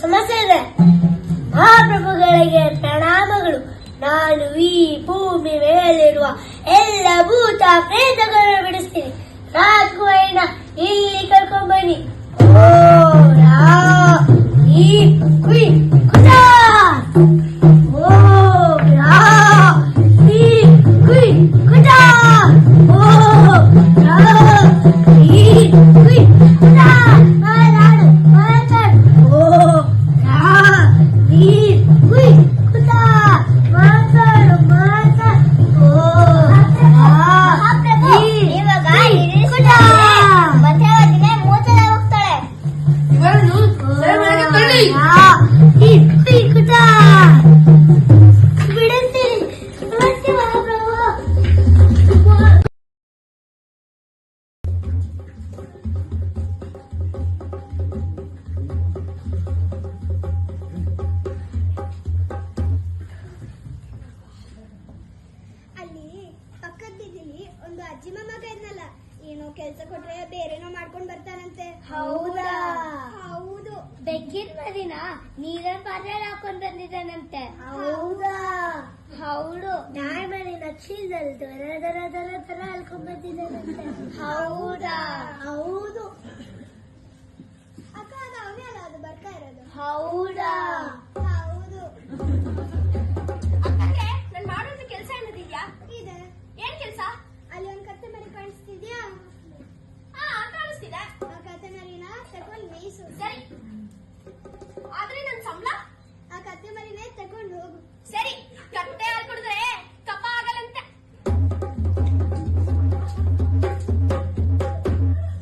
ಸಮಸ್ಯೆ ಇದೆ. ಮಹಾಪ್ರಭುಗಳಿಗೆ ಪ್ರಣಾಮಗಳು. ನಾನು ಈ ಭೂಮಿ ಮೇಲಿರುವ ಎಲ್ಲ ಭೂತ ಪ್ರೇತಗಳನ್ನು ಬಿಡಿಸ್ತೀನಿ. ರಾಜ್ಕುಮಾರಿನ ಇಲ್ಲಿ ಕರ್ಕೊಂಡ್ ಬನ್ನಿ. ಓ ರಾ ಈ ಕುಯ್ ಕುಜಾ. ಓ ರಾ ಈ ಕುಯ್ ಕುಜಾ. ಓ ರಾ ಈ ಕುಯ್ ಕುಜಾ. ಮಾತಾಡು ಮಾತಾಡು. ಓ ರಾ ಈ ಕುಯ್ ಕುಜಾ. ಮಾತಾಡು ಮಾತಾಡು. ಓ ರಾ ಇವಾಗ ಮಧ್ಯವರ್ತಿಗೆ ಮೂಚಲ ಹೋಗ್ತಾಳೆ. ಬಿಡುತ್ತೀನಿ ಮಹಾಪ್ರಭು. ಅಲ್ಲಿ ಪಕ್ಕದ ಬೀದಿಲಿ ಒಂದು ಅಜ್ಜಿ ಮೊಮ್ಮಗ ಇದ್ನಲ್ಲ, ಏನೋ ಕೆಲ್ಸ ಕೊಟ್ರೆ ಬೇರೆನೋ ಮಾಡ್ಕೊಂಡ್ ಬರ್ತಾನಂತೆ. ಹೌದಾ? ಹೌದು. ಬೆಕ್ಕಿನ ಮರಿನ ನೀರಿನ ಪಾತ್ರೆಯಲ್ಲಿ ಹಾಕೊಂಡ್ ಬಂದಿದ್ದಾನಂತೆ. ಹೌದಾ? ಹೌದು. ನಾಯಿ ಮರಿನ ಚೀಲದಲ್ಲಿ ದರ ದರ ದರ ದರ ಅಲ್ಕೊಂಡ್ ಬಂದಿದ್ದಾನಂತೆ. ಹೌದಾ? ಹೌದು. ಅಕ್ಕ, ಅದು ಅವನೇ ಅಲ್ಲ, ಅದು ಬರ್ತಾ ಇರೋದು. ಹೌದಾ?